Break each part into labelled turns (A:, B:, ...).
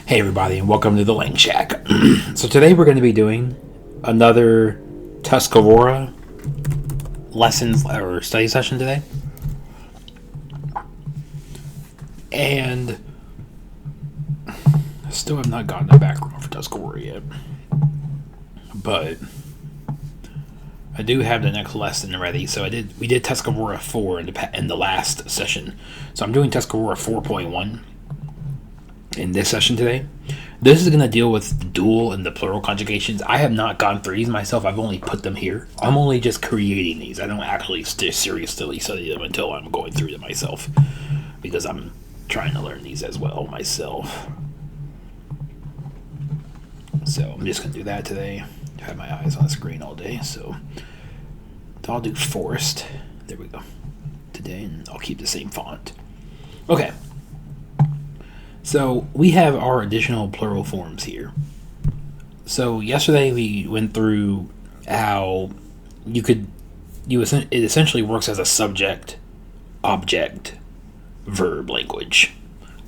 A: Hey everybody, and welcome to the Lang Shack. So today we're going to be doing another Tuscarora lessons or study session today. And I still have not gotten a background for Tuscarora yet. But I do have the next lesson ready. So we did Tuscarora 4 in the last session. So I'm doing Tuscarora 4.1 in this session today. This is going to deal with the dual and the plural conjugations. I have not gone through these myself. I've only put them here. I'm only just creating these. I don't actually seriously study them until I'm going through them myself, because I'm trying to learn these as well myself. So I'm just going to do that today. I have my eyes on the screen all day. So I'll do forest. There we go. Today, and I'll keep the same font. Okay. So we have our additional plural forms here. So yesterday we went through how it essentially works as a subject, object, verb language,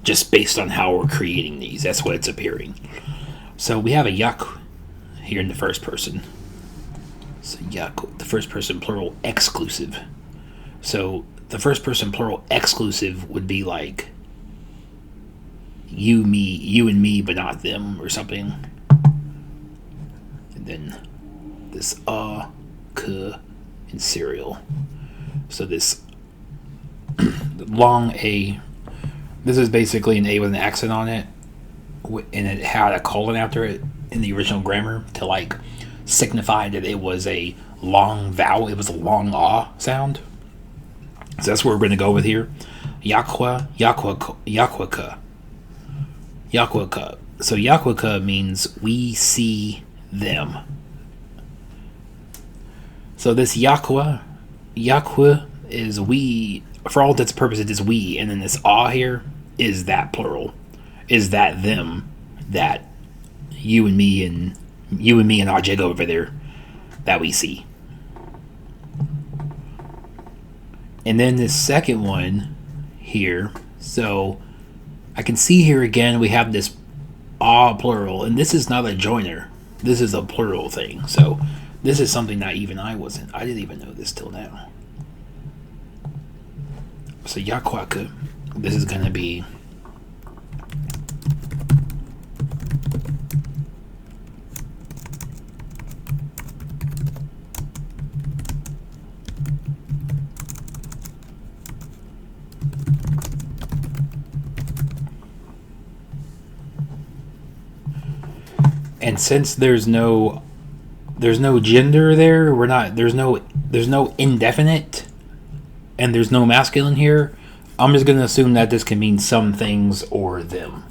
A: just based on how we're creating these. That's what it's appearing. So we have a yak here in the first person. So yak, the first person plural exclusive. So the first person plural exclusive would be like you and me, but not them, or something. And then this k, and cereal. So this long A, this is basically an A with an accent on it, and it had a colon after it in the original grammar to like signify that it was a long vowel. It was a long sound. So that's what we're going to go with here. Yakwa, yakwaka. Yakwaka. So yakwaka means we see them. So this yakwa is we, for all intents and purposes, it is we, and then this here is that plural, is that them, that you and me and Ajig over there that we see. And then this second one here, so I can see here again we have this plural, and this is not a joiner. This is a plural thing. So this is something that even I didn't even know this till now. So yakwaka, this is going to be and since there's no gender there, there's no indefinite, and there's no masculine here, I'm just going to assume that this can mean some things or them.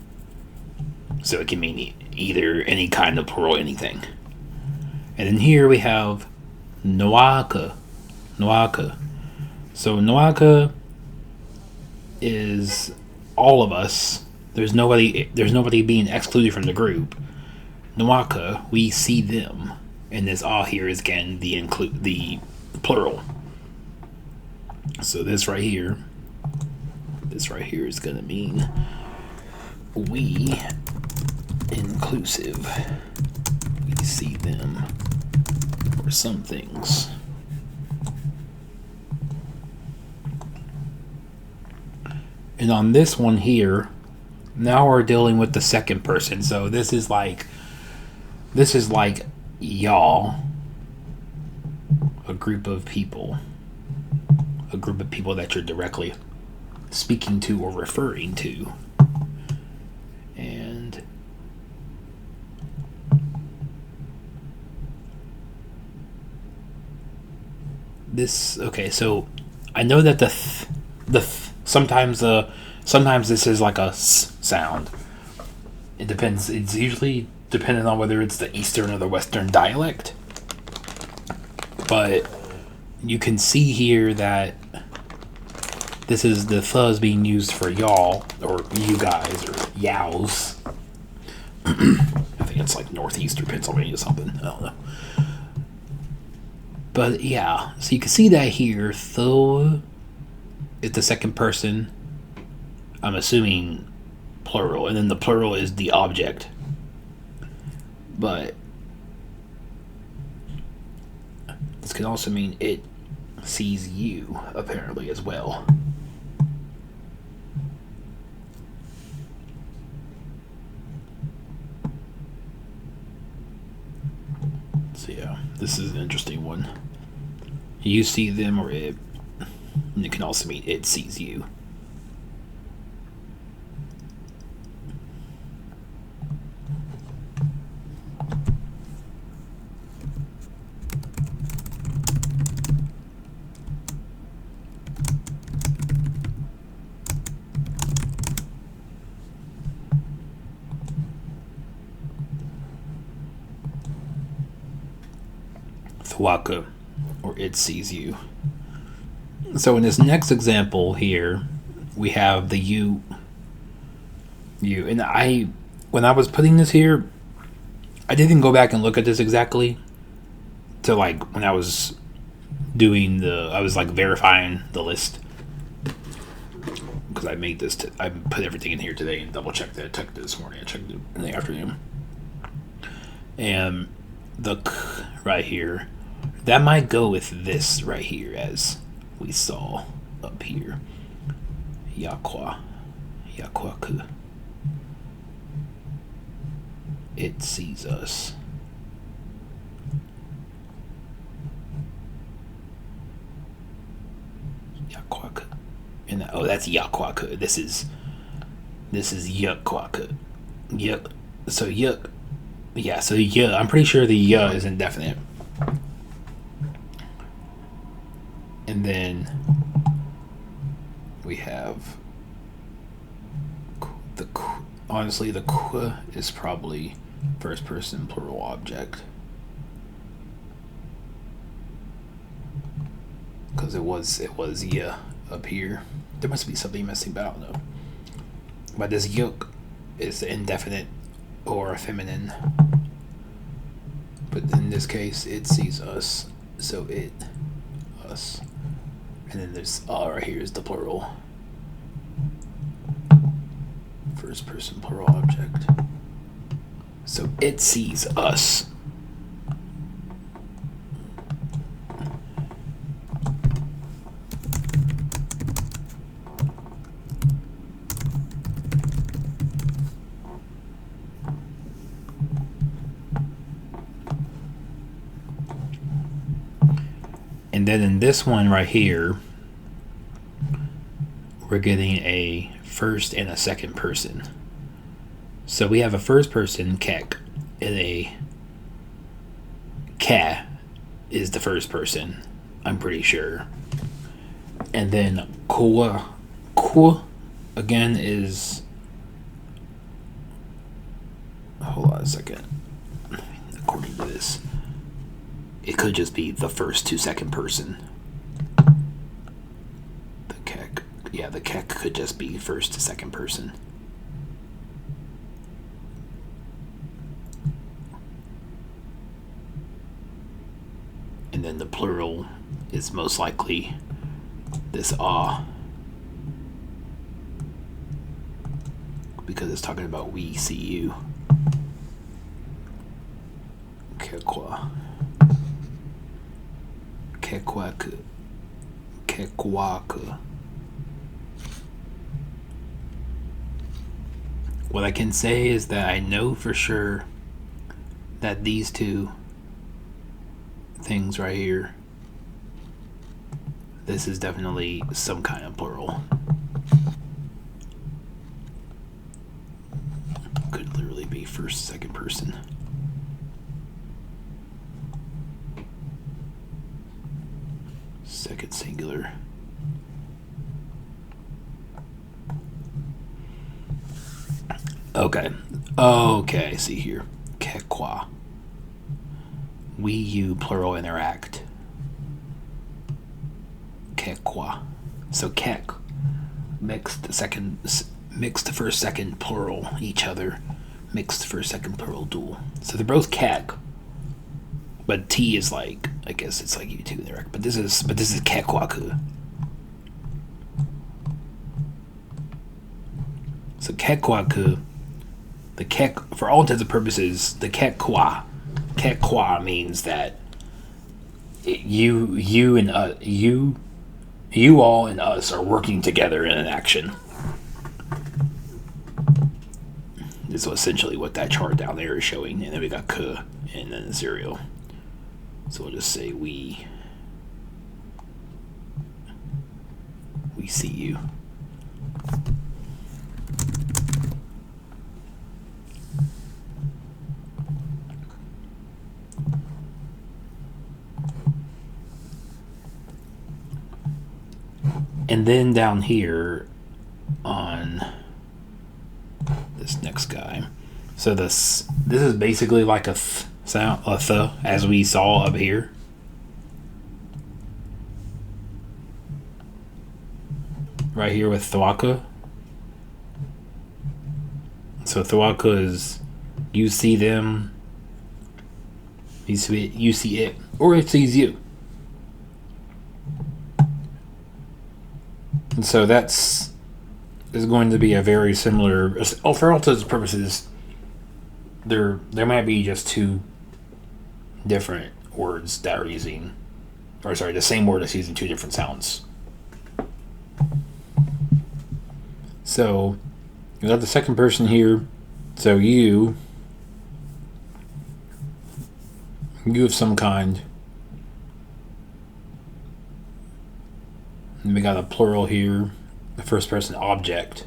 A: So it can mean either any kind of plural anything. And then here we have noaka. So noaka is all of us. There's nobody being excluded from the group. Noaka, we see them, and this here is again the plural. So this right here is gonna mean we inclusive. We see them, or some things. And on this one here, now we're dealing with the second person. So this is like y'all, a group of people that you're directly speaking to or referring to. And this, okay, so I know that sometimes this is like a s sound. It depends. It's usually depending on whether it's the Eastern or the Western dialect. But you can see here that this is the fuzz being used for y'all, or you guys, or yows. I think it's like northeastern Pennsylvania or something. I don't know. But yeah, so you can see that here. Though it's the second person, I'm assuming plural, and then the plural is the object. But this can also mean it sees you, apparently, as well. So yeah, this is an interesting one. You see them, or it. And it can also mean it sees you. Thwaka, or it sees you. So in this next example here, we have the you, and when I was putting this here, I didn't go back and look at this exactly to like when I was I was like verifying the list, because I made this, I put everything in here today and double checked it. I checked it this morning, I checked it in the afternoon. And the k right here, that might go with this right here, as we saw up here. Yakwa. Yakwaku. It sees us. Yakwaku. And that's Yakwaku. This is Yakwaku. Yuk. So yuk. Yeah, so yeah, I'm pretty sure the ya is indefinite. And then we have honestly, the qu is probably first person plural object, because it was ya up here. There must be something missing, but I don't know. But this yuk is indefinite or feminine. But in this case, it sees us, so it, us. And then there's right here is the plural. First person plural object. So it sees us. And then in this one right here, we're getting a first and a second person. So we have a first person, kek, and a ka is the first person, I'm pretty sure. And then kwa again is, hold on a second, according to this, it could just be the first to second person. The kek, yeah, the kek could just be first to second person. And then the plural is most likely this because it's talking about we see you. Kekwa. Kekwaku. Kekwaku. What I can say is that I know for sure that these two things right here, this is definitely some kind of plural. Could literally be first, second person. Second singular. Okay, see here. Kekwa. We, you, plural interact. Kekwa. So kek, mixed first, second, plural, each other. Mixed first, second, plural, dual. So they're both kek. But T is like, I guess it's like you two interact. But this is kekwaku. So kekwaku, for all intents and purposes, the kekwa means that you all and us are working together in an action. This is essentially what that chart down there is showing. And then we got k and then the serial. So we'll just say we see you. And then down here on this next guy, so this is basically like a th sound, a th, as we saw up here. Right here with thwaka. So thwaka is you see them, you see it, or it sees you. And so is going to be a very similar, for all intents and purposes, there might be just two different words that are using, or sorry, the same word is using two different sounds. So you got the second person here. So you of some kind. And we got a plural here, the first person object.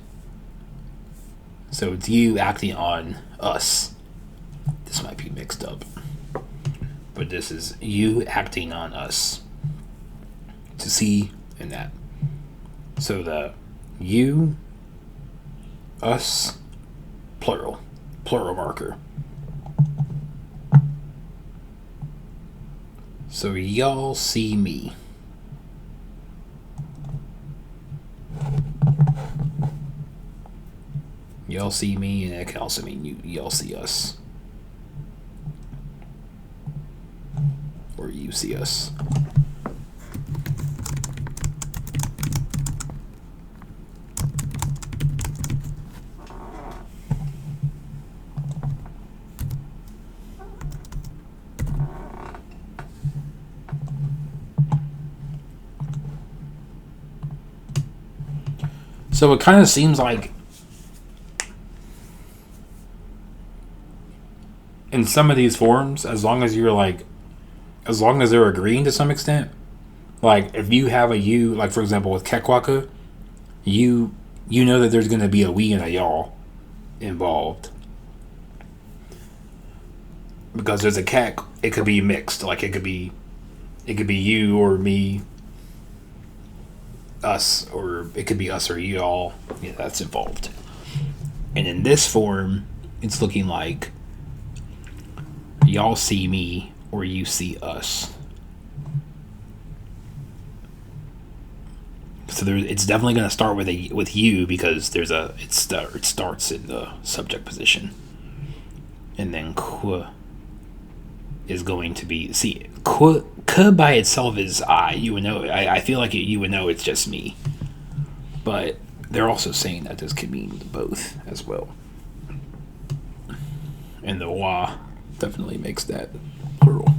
A: So it's you acting on us. This might be mixed up, but this is you acting on us. To see and that. So the you, us, plural marker. So y'all see me. Y'all see me, and it can also mean y'all see us. Or you see us. So it kind of seems like in some of these forms, as long as they're agreeing to some extent, like if you have a you, like for example with kekwaka, you know that there's going to be a we and a y'all involved. Because there's a kek, it could be mixed, like it could be you or me, us, or it could be us or you all. Yeah, that's involved. And in this form, it's looking like y'all see me or you see us. So it's definitely going to start with you because it starts in the subject position, and then ku is going to be ku by itself is I. You would know. I feel like you would know it's just me, but they're also saying that this could mean both as well. And the wa definitely makes that plural.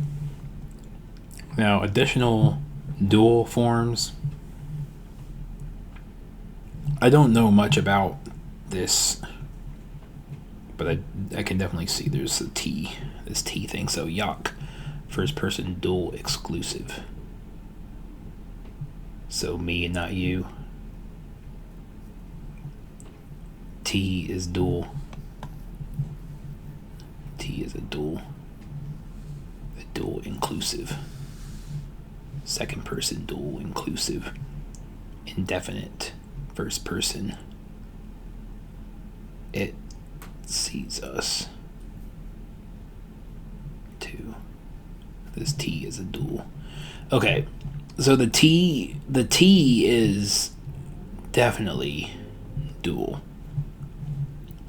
A: Now, additional dual forms. I don't know much about this, but I can definitely see there's this T thing. So yak, first person dual exclusive. So me and not you. T is dual. T is a dual inclusive. Second person dual inclusive. Indefinite, first person. It sees us. 2. This T is a dual. Okay, so the T is definitely dual.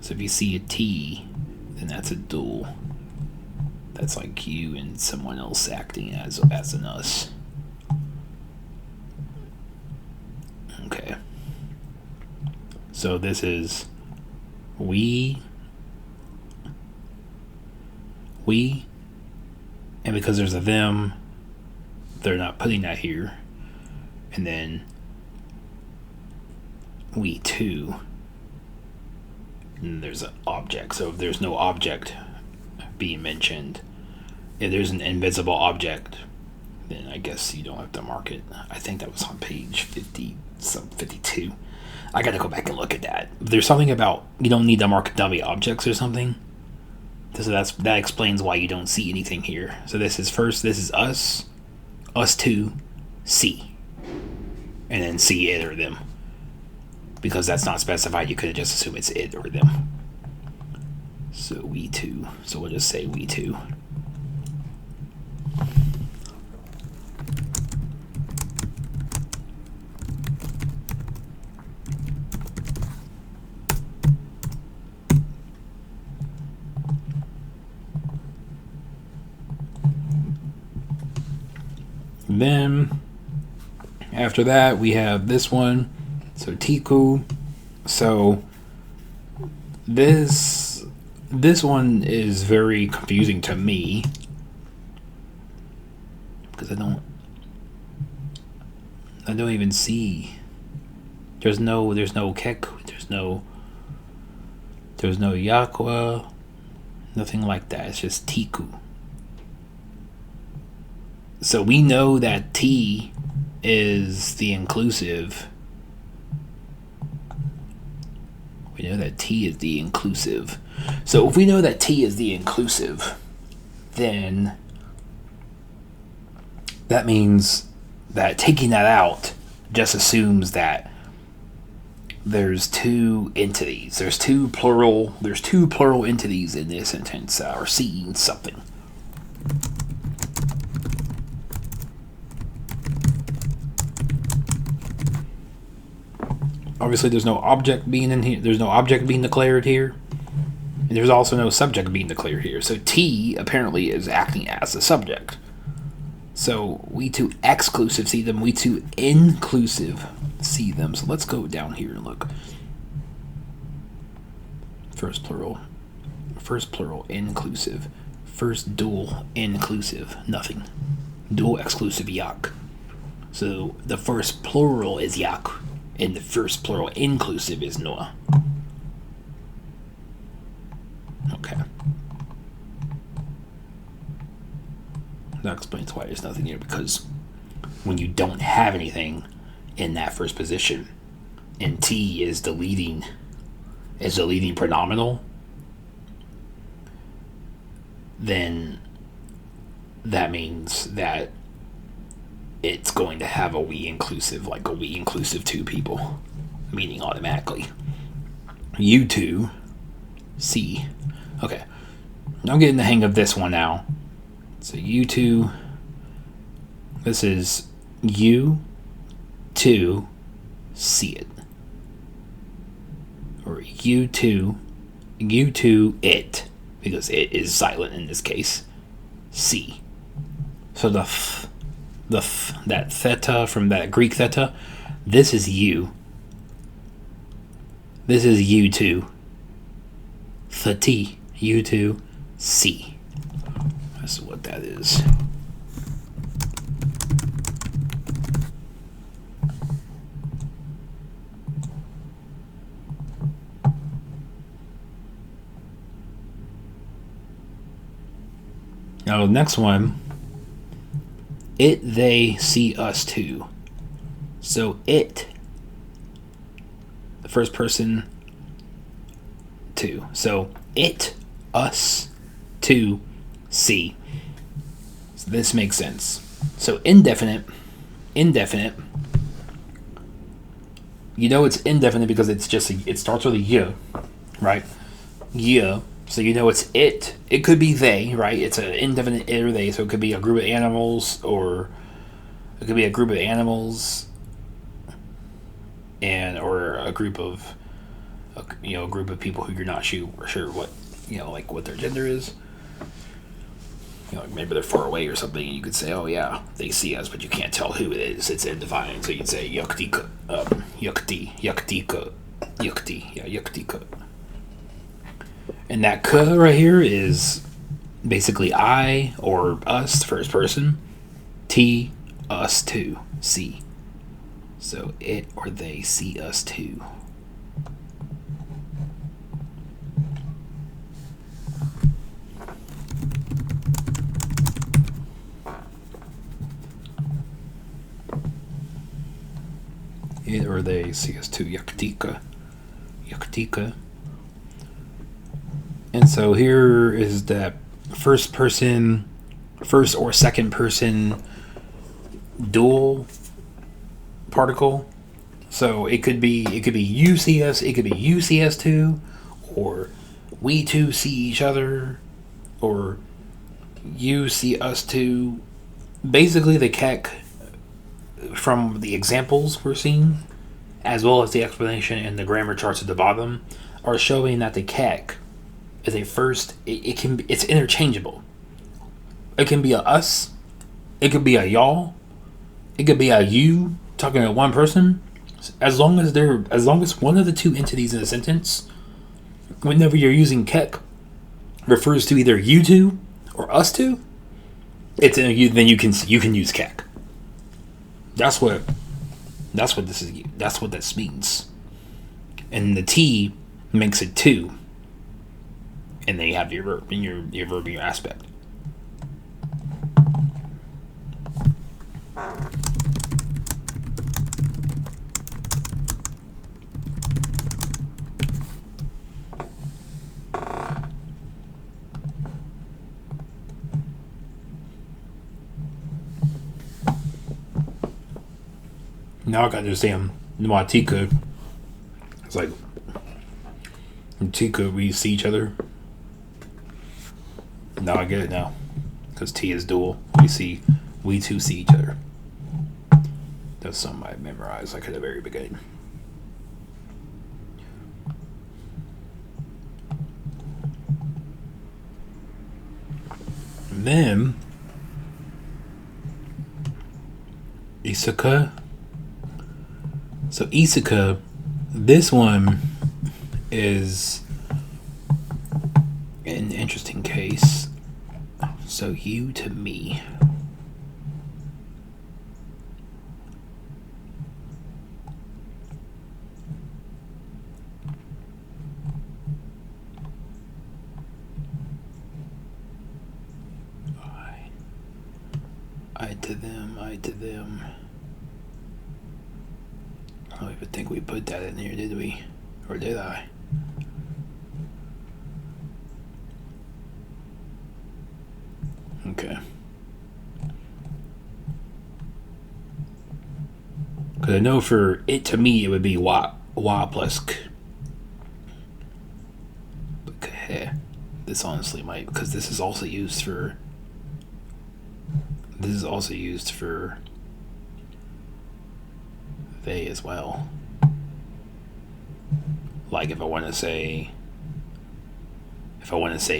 A: So if you see a T, then that's a dual. That's like you and someone else acting as an us. Okay. So this is we, and because there's a them, they're not putting that here. And then we too. And there's an object. So if there's no object being mentioned, if there's an invisible object, then I guess you don't have to mark it. I think that was on page 52. I gotta go back and look at that. If there's something about you don't need to mark dummy objects or something, so that explains why you don't see anything here. So this is us two, see, and then see it or them. Because that's not specified, you could just assume it's it or them. So we too. So we'll just say we too. Then after that we have this one. So tiku. So this one is very confusing to me because I don't even see. There's no kek. There's no yakwa. Nothing like that. It's just tiku. So we know that T is the inclusive. We know that T is the inclusive. So if we know that T is the inclusive, then that means that taking that out just assumes that there's two entities. There's two plural entities in this sentence that are seeing something. Obviously, there's no object being in here. There's no object being declared here. And there's also no subject being declared here. So T apparently is acting as the subject. So we too exclusive see them. We too inclusive see them. So let's go down here and look. First plural inclusive. First dual inclusive, nothing. Dual exclusive yak. So the first plural is yak. And the first plural inclusive is noa. Okay. That explains why there's nothing here, because when you don't have anything in that first position, and T is the leading pronominal, then that means that it's going to have a we inclusive, like a we inclusive two people, meaning automatically. You two, see. Okay, I'm getting the hang of this one now. So you two, this is you two, see it. Or you two, it, because it is silent in this case, see. So that theta from that Greek theta, this is you. This is you two. Theti, you two, see. That's what that is. Now the next one, it, they, see us too. So it, the first person, two. So it, us, two, see. So this makes sense. So indefinite, you know it's indefinite because it's just it starts with a y, right? Y. So you know it's it. It could be they, right? It's an indefinite it or they, so it could be a group of animals, or it could be a group of animals, or a group of, a group of people who you're not sure what, like what their gender is. Maybe they're far away or something, and you could say, oh yeah, they see us, but you can't tell who it is. It's indefinite, so you'd say yaktika, yaktika. And that "k" right here is basically I or us, first person. T, us too, see. So it or they see us too. It or they see us too. Yaktika. Yaktika. And so here is that first or second person dual particle. So it could be you see us, it could be you see us too, or we two see each other, or you see us too. Basically, the kek from the examples we're seeing, as well as the explanation and the grammar charts at the bottom, are showing that the kek is a first. It's interchangeable. It can be a us, it could be a y'all, it could be a you talking to one person. As long as one of the two entities in a sentence, whenever you're using kek, refers to either you two or us two, it's in a you. Then you can use kek. That's what this is. That's what this means. And the T makes it two. And then you have your verb and your verb and your aspect. Now I can understand why Tika. It's like Tika, we see each other. Now I get it now, because T is dual. We two see each other. That's something I memorized like at the very beginning. And then Isaka. So Isaka, this one is an interesting case. So you to me. I to them, I to them. I don't even think we put that in here, did we? Or did I? Okay. Because I know for it to me, it would be wa plus k. But k, this honestly might, because this is also used for. This is also used for they as well. Like if I want to say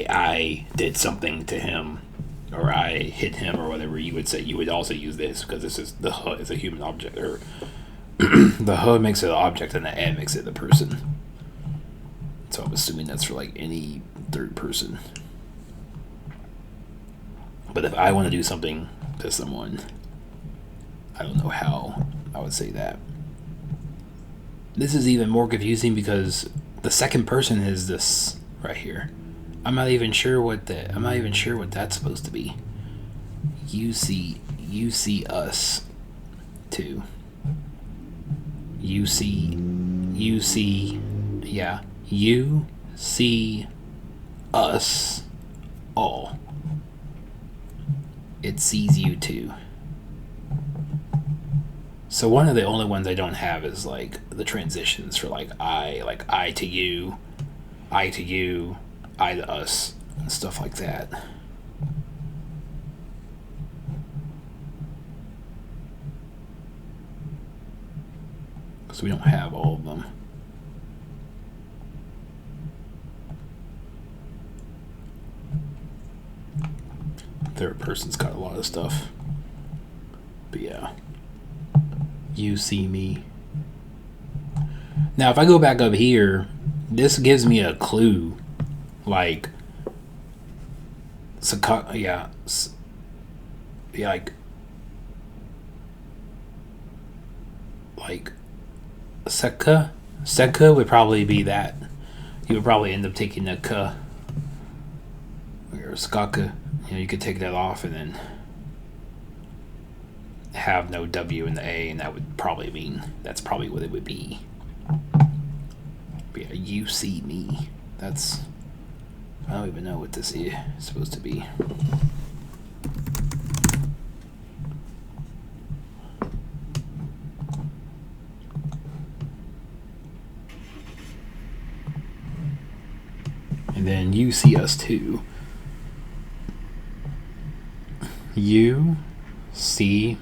A: I did something to him, or I hit him, or whatever, you would also use this, because this is the h is a human object, or the h makes it an object and the n makes it the person. So I'm assuming that's for like any third person. But if I want to do something to someone, I don't know how I would say that. This is even more confusing because the second person is this right here. I'm not even sure what that's supposed to be. You see us too. You see us all. It sees you too. So one of the only ones I don't have is like the transitions for like I to you, I to us, and stuff like that. Because we don't have all of them. Third person's got a lot of stuff. But yeah. You see me. Now if I go back up here, this gives me a clue Like, yeah, yeah, like Seka would probably be that. You would probably end up taking the ka or skaka. You could take that off and then have no W in the A, and that would probably mean that's probably what it would be. But yeah, you see me. That's, I don't even know what this is supposed to be. And then you see us too. You see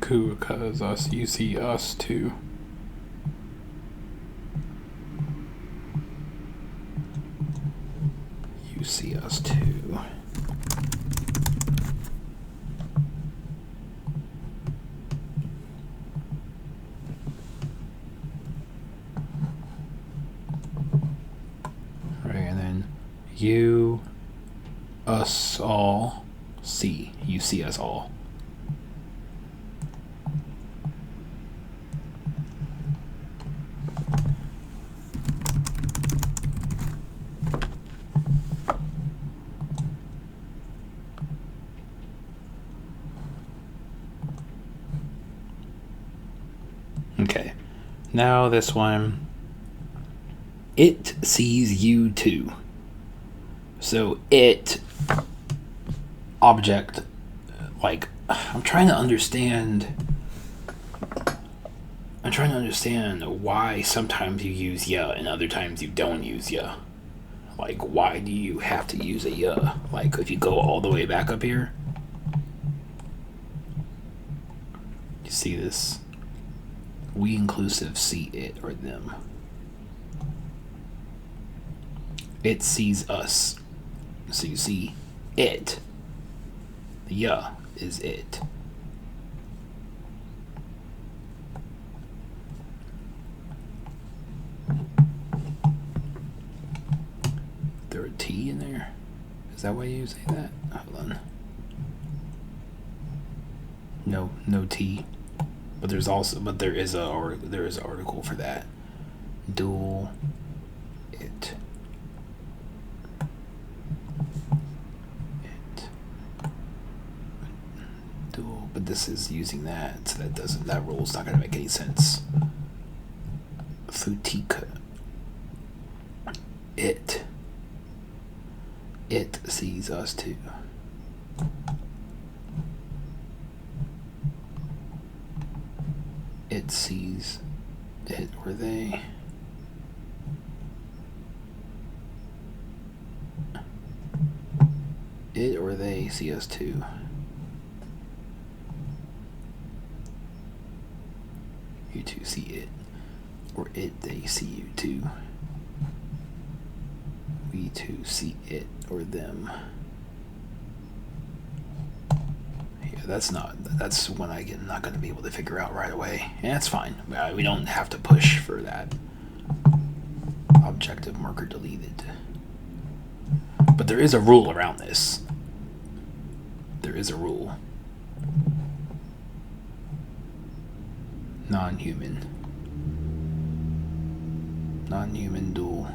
A: because us. You see us too. You see us too. Right, and then you, us all, see. You see us all. Okay, now this one. It sees you too. So it, object, like, I'm trying to understand why sometimes you use ya and other times you don't use ya. Like, why do you have to use a ya? Like, if you go all the way back up here, you see this? We inclusive see it or them. It sees us. So you see it. The ya is it. Is there a T in there? Is that why you say that? Hold on. No T. But there is an article for that. Dual it. Dual, but this is using that, so that rule's not gonna make any sense. Futika. It sees us too. It sees it or they. It or they see us too. You two see it, or it they see you too. We two see it or them. Yeah, that's when I'm not going to be able to figure out right away. And that's fine. We don't have to push for that. Objective marker deleted. But there is a rule around this. There is a rule. Non-human dual.